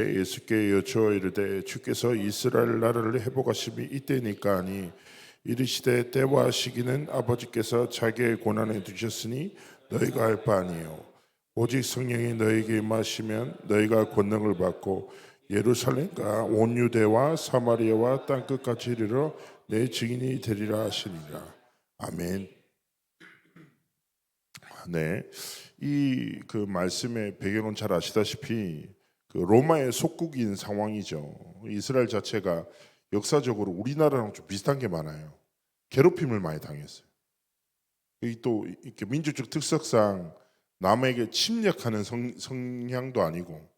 예수께 여쭈어 이르되 주께서 이스라엘 나라를 회복하심이 이때니까 하니 이르시되 때와 시기는 아버지께서 자기의 고난에 두셨으니 너희가 알 바 아니요 오직 성령이 너희에게 임하시면 너희가 권능을 받고 예루살렘과 온 유대와 사마리아와 땅끝까지 이르러 내 증인이 되리라 하시니라. 아멘. 네, 이 그 말씀의 배경은 잘 아시다시피 그 로마의 속국인 상황이죠. 이스라엘 자체가 역사적으로 우리나라랑 좀 비슷한 게 많아요. 괴롭힘을 많이 당했어요. 또 이렇게 민주적 특성상 남에게 침략하는 성향도 아니고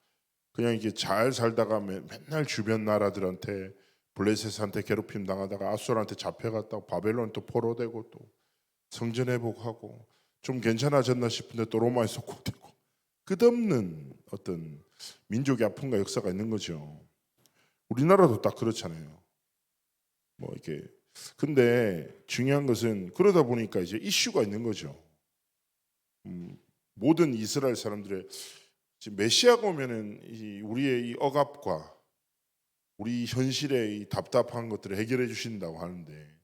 그냥 이게 잘 살다가 맨날 주변 나라들한테 블레셋한테 괴롭힘 당하다가 아수르한테 잡혀갔다가 바벨론 또 포로되고 또 성전 회복하고 좀 괜찮아졌나 싶은데 또 로마에 속국되고 끝없는 어떤 민족의 아픔과 역사가 있는 거죠. 우리나라도 딱 그렇잖아요. 뭐 이렇게 근데 중요한 것은 그러다 보니까 이제 이슈가 있는 거죠. 모든 이스라엘 사람들의 지금 메시아가 오면은 우리의 이 억압과 우리 현실의 이 답답한 것들을 해결해 주신다고 하는데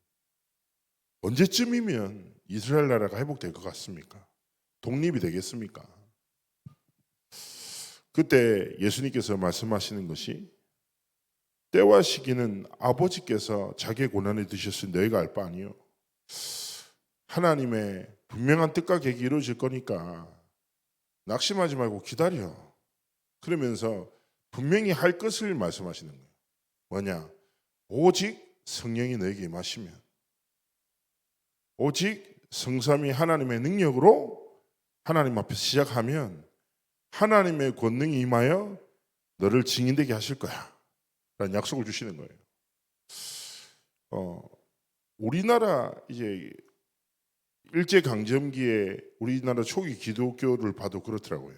언제쯤이면 이스라엘 나라가 회복될 것 같습니까? 독립이 되겠습니까? 그때 예수님께서 말씀하시는 것이 때와 시기는 아버지께서 자기의 고난에 드셨으니 너희가 알 바 아니요. 하나님의 분명한 뜻과 계획이 이루어질 거니까 낙심하지 말고 기다려. 그러면서 분명히 할 것을 말씀하시는 거예요. 뭐냐? 오직 성령이 너에게 임하시면 오직 성삼위 하나님의 능력으로 하나님 앞에서 시작하면 하나님의 권능이 임하여 너를 증인되게 하실 거야 라는 약속을 주시는 거예요. 우리나라 이제 일제강점기에 우리나라 초기 기독교를 봐도 그렇더라고요.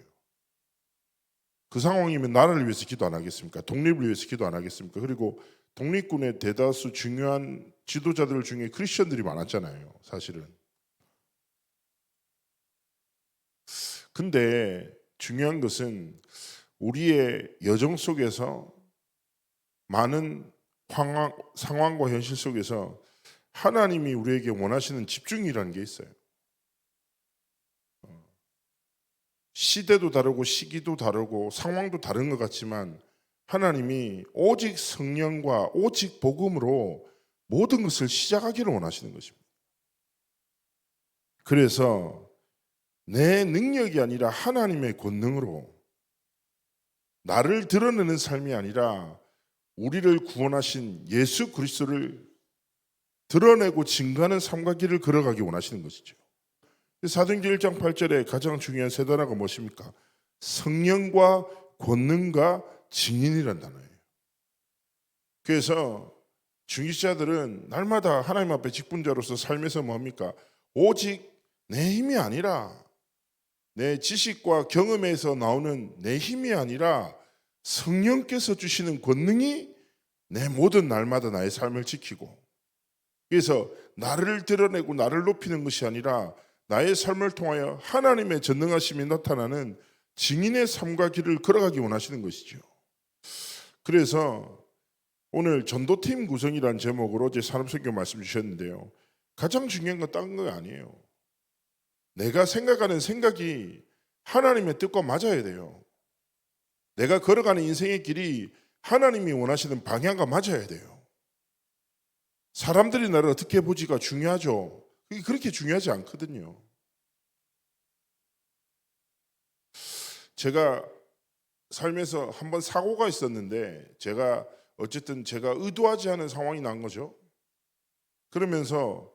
그 상황이면 나라를 위해서 기도 안 하겠습니까? 독립을 위해서 기도 안 하겠습니까? 그리고 독립군의 대다수 중요한 지도자들 중에 크리스천들이 많았잖아요, 사실은. 근데 중요한 것은 우리의 여정 속에서 많은 상황과 현실 속에서 하나님이 우리에게 원하시는 집중이라는 게 있어요. 시대도 다르고 시기도 다르고 상황도 다른 것 같지만 하나님이 오직 성령과 오직 복음으로 모든 것을 시작하기를 원하시는 것입니다. 그래서 내 능력이 아니라 하나님의 권능으로 나를 드러내는 삶이 아니라 우리를 구원하신 예수 그리스도를 드러내고 증거하는 삶과 길을 걸어가기 원하시는 것이죠. 사도행전 1장 8절에 가장 중요한 세 단어가 무엇입니까? 성령과 권능과 증인이란 단어예요. 그래서 중직자들은 날마다 하나님 앞에 직분자로서 삶에서 뭡니까? 오직 내 힘이 아니라 내 지식과 경험에서 나오는 내 힘이 아니라 성령께서 주시는 권능이 내 모든 날마다 나의 삶을 지키고 그래서 나를 드러내고 나를 높이는 것이 아니라 나의 삶을 통하여 하나님의 전능하심이 나타나는 증인의 삶과 길을 걸어가기 원하시는 것이죠. 그래서 오늘 전도팀 구성이라는 제목으로 제 산업선교 말씀 주셨는데요. 가장 중요한 건 딴 거 아니에요. 내가 생각하는 생각이 하나님의 뜻과 맞아야 돼요. 내가 걸어가는 인생의 길이 하나님이 원하시는 방향과 맞아야 돼요. 사람들이 나를 어떻게 보지가 중요하죠. 그게 그렇게 중요하지 않거든요. 제가 삶에서 한번 사고가 있었는데 제가 어쨌든 제가 의도하지 않은 상황이 난 거죠. 그러면서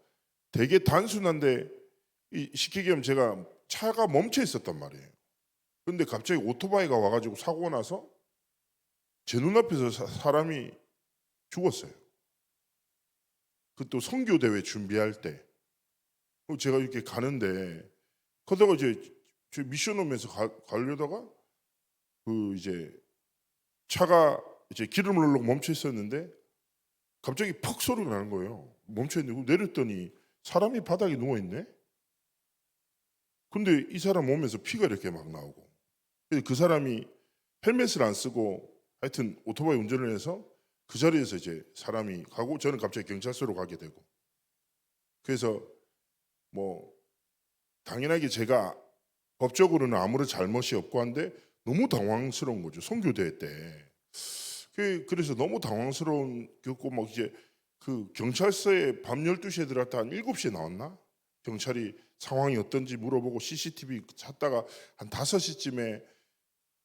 되게 단순한데 시키기 위하면 제가 차가 멈춰 있었단 말이에요. 그런데 갑자기 오토바이가 와가지고 사고가 나서 제 눈앞에서 사람이 죽었어요. 그 또 선교 대회 준비할 때 제가 이렇게 가는데 그러다가 이제 미션 오면서 가려다가 그 이제 차가 이제 기름을 넣으려고 멈춰 있었는데 갑자기 퍽 소리가 나는 거예요. 멈춰 있는데 내렸더니 사람이 바닥에 누워 있네. 근데 이 사람 오면서 피가 이렇게 막 나오고 그 사람이 헬멧을 안 쓰고 하여튼 오토바이 운전을 해서 그 자리에서 이제 사람이 가고 저는 갑자기 경찰서로 가게 되고 그래서 뭐 당연하게 제가 법적으로는 아무런 잘못이 없고 한데 너무 당황스러운 거죠. 선교대 때. 그래서 너무 당황스러운 겪고 막 이제 그 경찰서에 밤 12시에 들어갔다 한 7시에 나왔나? 경찰이 상황이 어떤지 물어보고 CCTV 찾다가 한 5시쯤에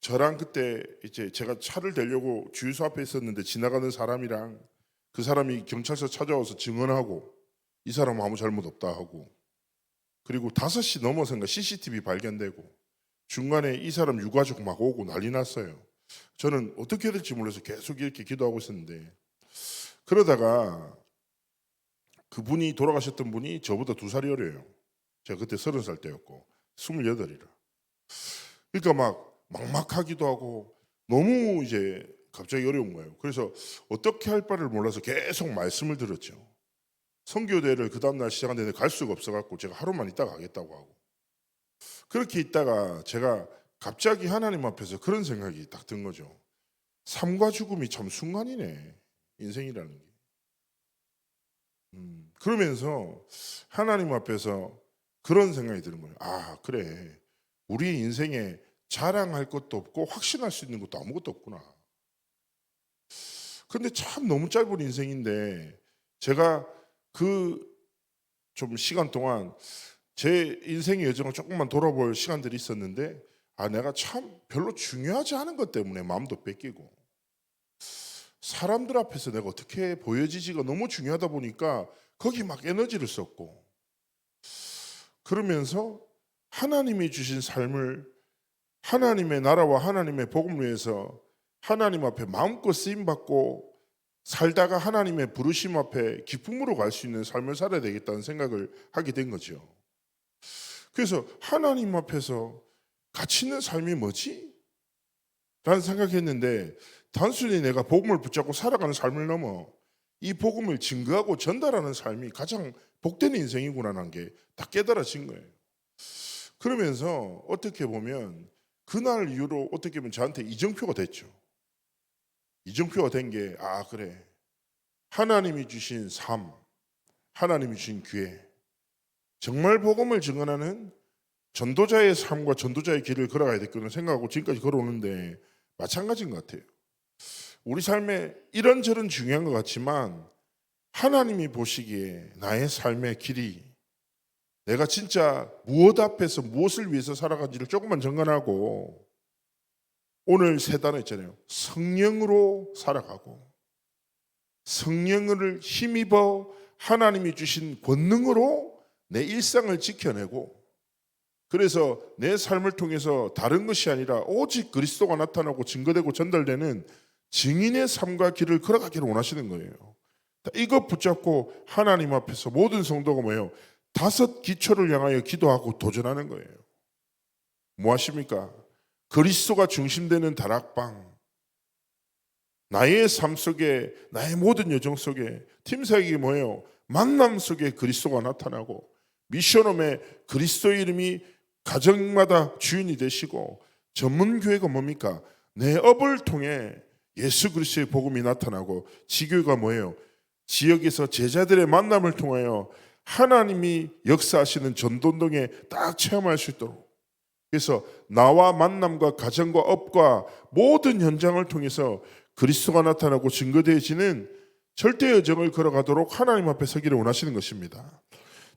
저랑 그때 이제 제가 차를 대려고 주유소 앞에 있었는데 지나가는 사람이랑 그 사람이 경찰서 찾아와서 증언하고 이 사람은 아무 잘못 없다 하고 그리고 5시 넘어서인가 CCTV 발견되고 중간에 이 사람 유가족 막 오고 난리 났어요. 저는 어떻게 해야 될지 몰라서 계속 이렇게 기도하고 있었는데 그러다가 그분이 돌아가셨던 분이 저보다 2살이 어려요. 제가 그때 30살 때였고 28이라. 그러니까 막 막막하기도 하고 너무 이제 갑자기 어려운 거예요. 그래서 어떻게 할 바를 몰라서 계속 말씀을 들었죠. 선교대를 그 다음날 시작하는데 갈 수가 없어갖고 제가 하루만 있다가 가겠다고 하고 그렇게 있다가 제가 갑자기 하나님 앞에서 그런 생각이 딱 든 거죠. 삶과 죽음이 참 순간이네. 인생이라는 게. 그러면서 하나님 앞에서 그런 생각이 드는 거예요. 아 그래 우리 인생에 자랑할 것도 없고 확신할 수 있는 것도 아무것도 없구나. 근데 참 너무 짧은 인생인데 제가 그 좀 시간 동안 제 인생의 여정을 조금만 돌아볼 시간들이 있었는데 아 내가 참 별로 중요하지 않은 것 때문에 마음도 뺏기고 사람들 앞에서 내가 어떻게 보여지지가 너무 중요하다 보니까 거기 막 에너지를 썼고 그러면서 하나님이 주신 삶을 하나님의 나라와 하나님의 복음을 위해서 하나님 앞에 마음껏 쓰임받고 살다가 하나님의 부르심 앞에 기쁨으로 갈 수 있는 삶을 살아야 되겠다는 생각을 하게 된 거죠. 그래서 하나님 앞에서 가치 있는 삶이 뭐지? 라는 생각했는데 단순히 내가 복음을 붙잡고 살아가는 삶을 넘어 이 복음을 증거하고 전달하는 삶이 가장 복된 인생이구나라는 게 다 깨달아진 거예요. 그러면서 어떻게 보면 그날 이후로 어떻게 보면 저한테 이정표가 됐죠. 이정표가 된 게 아 그래 하나님이 주신 삶 하나님이 주신 기회 정말 복음을 증언하는 전도자의 삶과 전도자의 길을 걸어가야 되겠구나 생각하고 지금까지 걸어오는데 마찬가지인 것 같아요. 우리 삶에 이런저런 중요한 것 같지만 하나님이 보시기에 나의 삶의 길이 내가 진짜 무엇 앞에서 무엇을 위해서 살아간지를 조금만 점검하고 오늘 세 단어 있잖아요. 성령으로 살아가고 성령을 힘입어 하나님이 주신 권능으로 내 일상을 지켜내고 그래서 내 삶을 통해서 다른 것이 아니라 오직 그리스도가 나타나고 증거되고 전달되는 증인의 삶과 길을 걸어가기를 원하시는 거예요. 이것 붙잡고 하나님 앞에서 모든 성도가 뭐예요? 5 기초를 향하여 기도하고 도전하는 거예요. 뭐 하십니까? 그리스도가 중심되는 다락방 나의 삶 속에 나의 모든 여정 속에 팀 사역이 뭐예요? 만남 속에 그리스도가 나타나고 미션홈에 그리스도의 이름이 가정마다 주인이 되시고 전문교회가 뭡니까? 내 업을 통해 예수 그리스도의 복음이 나타나고 지교회가 뭐예요? 지역에서 제자들의 만남을 통하여 하나님이 역사하시는 전도운동에 딱 체험할 수 있도록 그래서 나와 만남과 가정과 업과 모든 현장을 통해서 그리스도가 나타나고 증거되어지는 절대 여정을 걸어가도록 하나님 앞에 서기를 원하시는 것입니다.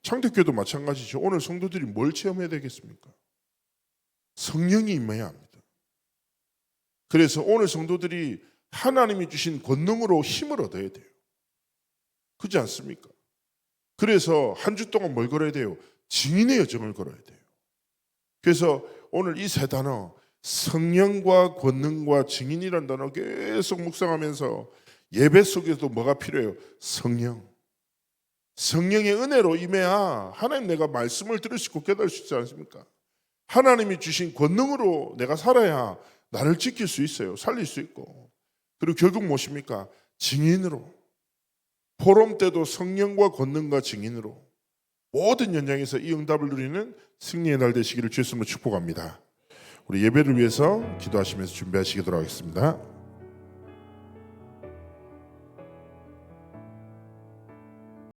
창덕교도 마찬가지죠. 오늘 성도들이 뭘 체험해야 되겠습니까? 성령이 임해야 합니다. 그래서 오늘 성도들이 하나님이 주신 권능으로 힘을 얻어야 돼요. 그렇지 않습니까? 그래서 한 주 동안 뭘 걸어야 돼요? 증인의 여정을 걸어야 돼요. 그래서 오늘 이 3 단어 성령과 권능과 증인이라는 단어 계속 묵상하면서 예배 속에서도 뭐가 필요해요? 성령. 성령의 은혜로 임해야 하나님 내가 말씀을 들을 수 있고 깨달을 수 있지 않습니까? 하나님이 주신 권능으로 내가 살아야 나를 지킬 수 있어요. 살릴 수 있고. 그리고 결국 무엇입니까? 증인으로. 포럼 때도 성령과 권능과 증인으로 모든 현장에서 이 응답을 누리는 승리의 날 되시기를 주의 이름으로 축복합니다. 우리 예배를 위해서 기도하시면서 준비하시도록 하겠습니다.